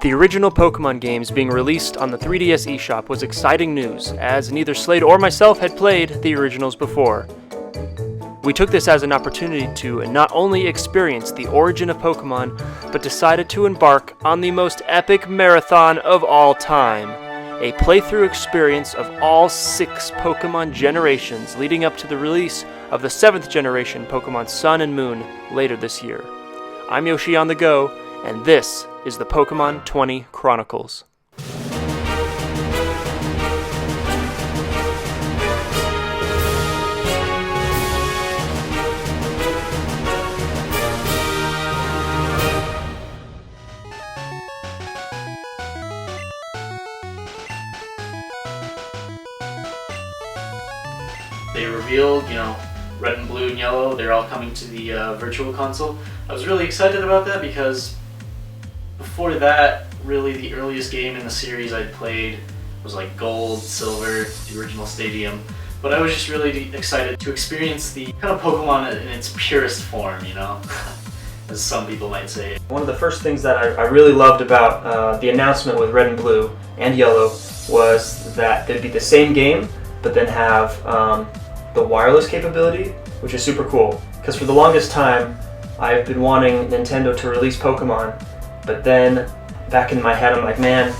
The original Pokémon games being released on the 3DS eShop was exciting news, as neither Slade or myself had played the originals before. We took this as an opportunity to not only experience the origin of Pokémon, but decided to embark on the most epic marathon of all time. A playthrough experience of all 6 Pokémon generations leading up to the release of the 7th generation Pokémon Sun and Moon later this year. I'm yoshionthego, and this is the Pokémon 20 Chronicles. They revealed, red and blue and yellow, they're all coming to the virtual console. I was really excited about that because before that, really the earliest game in the series I'd played was like Gold, Silver, the original Stadium. But I was just really excited to experience the kind of Pokemon in its purest form, as some people might say. One of the first things that I really loved about the announcement with red and blue and yellow was that they'd be the same game, but then have the wireless capability, which is super cool. Because for the longest time, I've been wanting Nintendo to release Pokemon, but then back in my head I'm like, man,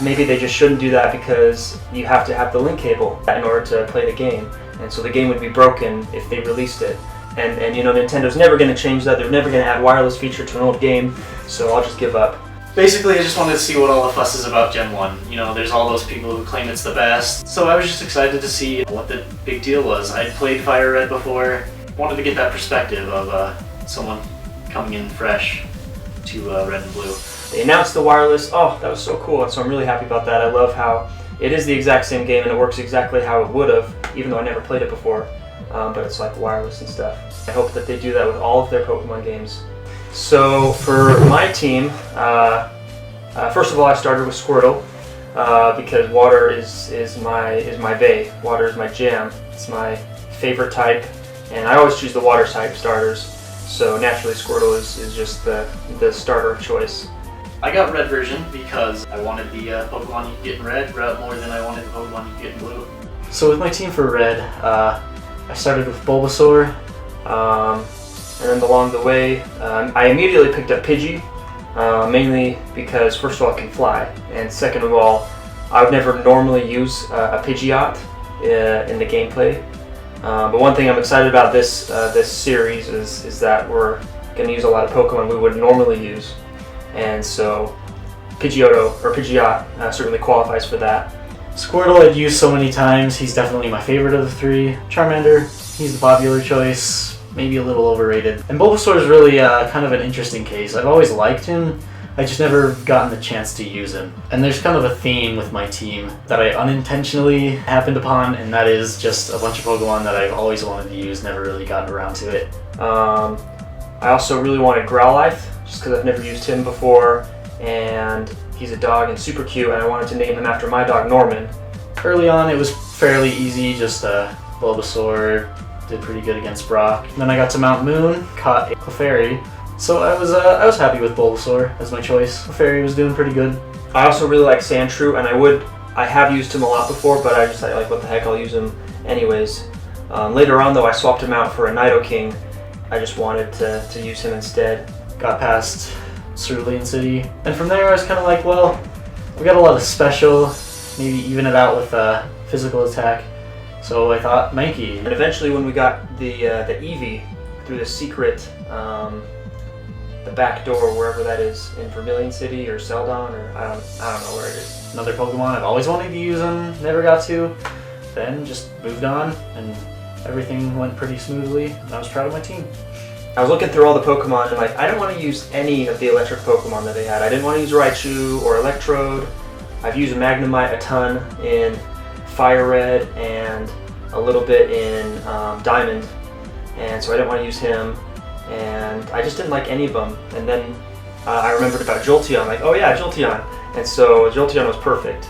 maybe they just shouldn't do that because you have to have the link cable in order to play the game. And so the game would be broken if they released it. And Nintendo's never going to change that. They're never going to add wireless feature to an old game, so I'll just give up. Basically, I just wanted to see what all the fuss is about Gen 1. There's all those people who claim it's the best. So I was just excited to see what the big deal was. I'd played Fire Red before. Wanted to get that perspective of someone coming in fresh to Red and Blue. They announced the wireless. Oh, that was so cool. And so I'm really happy about that. I love how it is the exact same game and it works exactly how it would have, even though I never played it before. But it's like wireless and stuff. I hope that they do that with all of their Pokemon games. So for my team, first of all, I started with Squirtle because water is my bae. Water is my jam. It's my favorite type, and I always choose the water type starters. So naturally, Squirtle is just the starter of choice. I got red version because I wanted the Pokemon you could get in red more than I wanted the Pokemon you could get in blue. So with my team for red, I started with Bulbasaur. And then along the way, I immediately picked up Pidgey, mainly because first of all it can fly, and second of all, I would never normally use a Pidgeot in the gameplay. But one thing I'm excited about this series is that we're going to use a lot of Pokemon we wouldn't normally use, and so Pidgeot certainly qualifies for that. Squirtle I'd used so many times, he's definitely my favorite of the 3. Charmander, he's the popular choice. Maybe a little overrated. And Bulbasaur is really kind of an interesting case. I've always liked him, I just never gotten the chance to use him. And there's kind of a theme with my team that I unintentionally happened upon, and that is just a bunch of Pokemon that I've always wanted to use, never really gotten around to it. I also really wanted Growlithe, just because I've never used him before, and he's a dog and super cute, and I wanted to name him after my dog Norman. Early on it was fairly easy, just Bulbasaur did pretty good against Brock. Then I got to Mount Moon, caught a Clefairy, so I was happy with Bulbasaur as my choice. Clefairy was doing pretty good. I also really like Sandshrew, and I have used him a lot before, but I like, what the heck, I'll use him anyways. Later on though, I swapped him out for a Nidoking. I just wanted to use him instead. Got past Cerulean City, and from there I was kind of like, well, we got a lot of special, maybe even it out with physical attack. So I thought Mankey. And eventually when we got the Eevee through the secret, the back door, wherever that is, in Vermilion City or Celadon, or I don't know where it is. Another Pokemon, I've always wanted to use him, never got to. Then just moved on, and everything went pretty smoothly, and I was proud of my team. I was looking through all the Pokemon, and I didn't want to use any of the electric Pokemon that they had. I didn't want to use Raichu or Electrode. I've used Magnemite a ton in Fire Red and a little bit in Diamond, and so I didn't want to use him, and I just didn't like any of them. And then I remembered about Jolteon, like, oh yeah, Jolteon, and so Jolteon was perfect.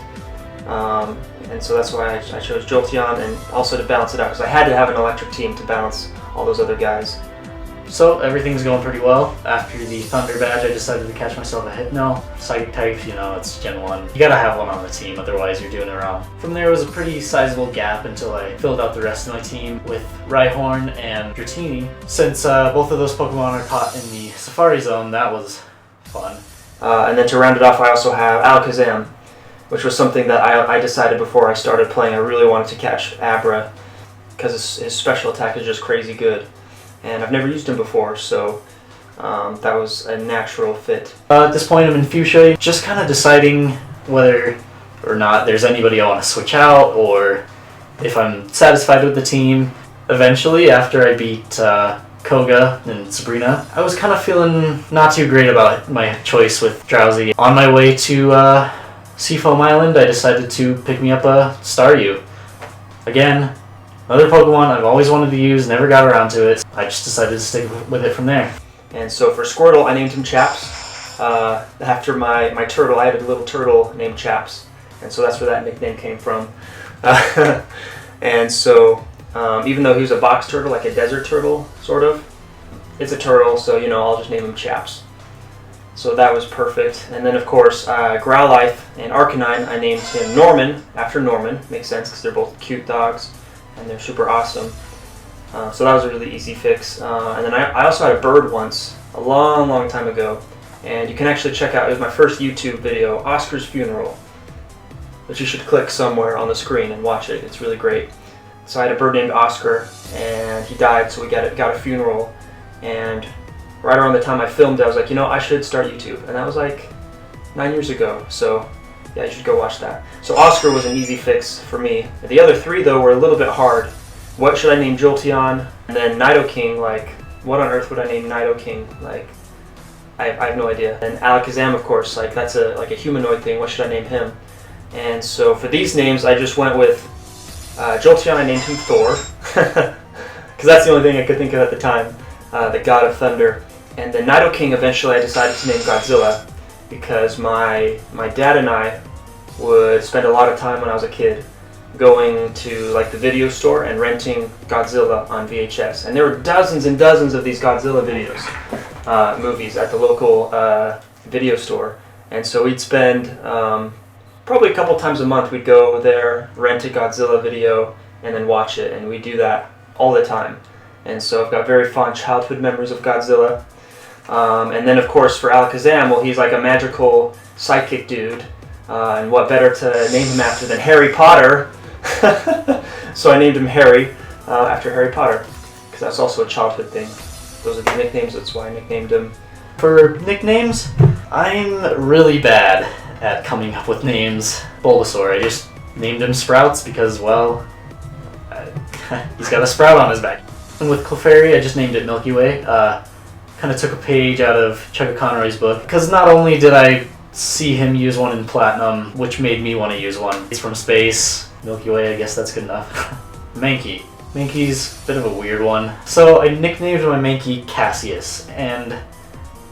And so that's why I chose Jolteon, and also to balance it out, because I had to have an electric team to balance all those other guys. So everything's going pretty well. After the Thunder badge, I decided to catch myself a Hypno. Psychic type, you know, it's Gen 1. You gotta have one on the team, otherwise you're doing it wrong. From there was a pretty sizable gap until I filled out the rest of my team with Rhyhorn and Dratini. Since both of those Pokemon are caught in the Safari Zone, that was fun. And then to round it off, I also have Alakazam, which was something that I decided before I started playing. I really wanted to catch Abra, because his special attack is just crazy good. And I've never used him before, so that was a natural fit. At this point, I'm in Fuchsia, just kind of deciding whether or not there's anybody I want to switch out, or if I'm satisfied with the team. Eventually, after I beat Koga and Sabrina, I was kind of feeling not too great about my choice with Drowsy. On my way to Seafoam Island, I decided to pick me up a Staryu. Again, another Pokemon I've always wanted to use, never got around to it. I just decided to stick with it from there. And so for Squirtle, I named him Chaps. After my turtle, I had a little turtle named Chaps. And so that's where that nickname came from. And so even though he was a box turtle, like a desert turtle, sort of, it's a turtle, so, you know, I'll just name him Chaps. So that was perfect. And then, of course, Growlithe and Arcanine, I named him Norman, after Norman. Makes sense, because they're both cute dogs, and they're super awesome. So that was a really easy fix. And then I also had a bird once, a long time ago. And you can actually check out, it was my first YouTube video, Oscar's Funeral, which you should click somewhere on the screen and watch it. It's really great. So I had a bird named Oscar, and he died, so we got a funeral. And right around the time I filmed it, I was like, you know, I should start YouTube. And that was like 9 years ago. So yeah, you should go watch that. So Oscar was an easy fix for me. The other three, though, were a little bit hard. What should I name Jolteon? And then Nidoking, like, what on earth would I name Nidoking? Like, I have no idea. And Alakazam, of course, like, that's a humanoid thing. What should I name him? And so for these names, I just went with Jolteon. I named him Thor, because that's the only thing I could think of at the time, the god of thunder. And then Nidoking, eventually I decided to name Godzilla, because my dad and I would spend a lot of time when I was a kid going to like the video store and renting Godzilla on VHS. And there were dozens and dozens of these Godzilla videos, movies at the local video store. And so we'd spend probably a couple times a month, we'd go there, rent a Godzilla video, and then watch it. And we do that all the time. And so I've got very fond childhood memories of Godzilla. And then, of course, for Alakazam, well, he's like a magical psychic dude. And what better to name him after than Harry Potter? So I named him Harry after Harry Potter, because that's also a childhood thing. Those are the nicknames, that's why I nicknamed him. For nicknames, I'm really bad at coming up with names. Bulbasaur, I just named him Sprouts because, well, he's got a sprout on his back. And with Clefairy, I just named it Milky Way. Kind of took a page out of Chugga Conroy's book, because not only did I see him use one in Platinum, which made me want to use one. He's from space. Milky Way, I guess that's good enough. Mankey. Mankey's a bit of a weird one. So I nicknamed my Mankey Cassius, and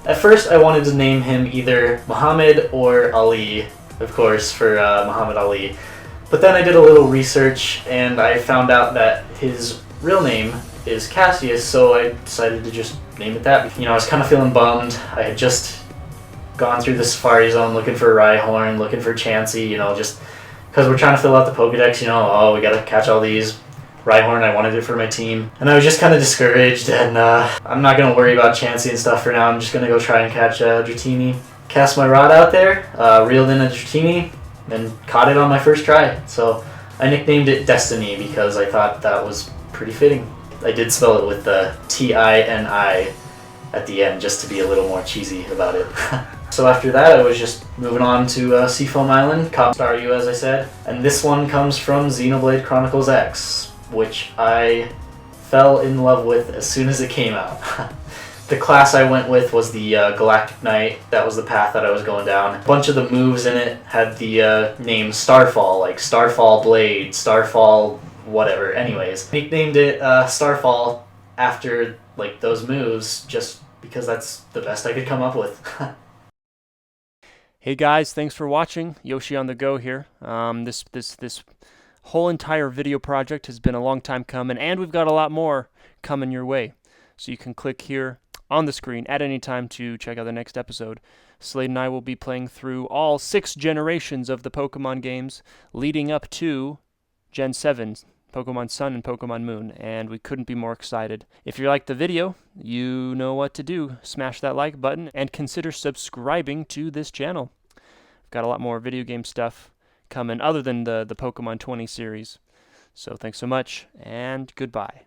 at first I wanted to name him either Muhammad or Ali, of course, for Muhammad Ali. But then I did a little research, and I found out that his real name is Cassius, so I decided to just name it that. You know, I was kind of feeling bummed. I had just gone through the Safari Zone looking for Rhyhorn, looking for Chansey, you know, just because we're trying to fill out the Pokedex, you know, oh, we gotta catch all these. Rhyhorn, I wanted it for my team. And I was just kind of discouraged, and I'm not going to worry about Chansey and stuff for now. I'm just going to go try and catch Dratini. Cast my rod out there, reeled in a Dratini, and caught it on my first try. So I nicknamed it Destiny because I thought that was pretty fitting. I did spell it with the T-I-N-I at the end just to be a little more cheesy about it. So after that, I was just moving on to Seafoam Island, caught Staryu, as I said. And this one comes from Xenoblade Chronicles X, which I fell in love with as soon as it came out. The class I went with was the Galactic Knight. That was the path that I was going down. A bunch of the moves in it had the name Starfall, like Starfall Blade, Starfall whatever. Anyways, nicknamed it Starfall after like those moves, just because that's the best I could come up with. Hey guys, thanks for watching. yoshionthego here. This whole entire video project has been a long time coming, and we've got a lot more coming your way. So you can click here on the screen at any time to check out the next episode. Slade and I will be playing through all 6 generations of the Pokemon games leading up to Gen 7, Pokemon Sun and Pokemon Moon, and we couldn't be more excited. If you liked the video, you know what to do. Smash that like button and consider subscribing to this channel. I've got a lot more video game stuff coming other than the Pokemon 20 series. So thanks so much, and goodbye.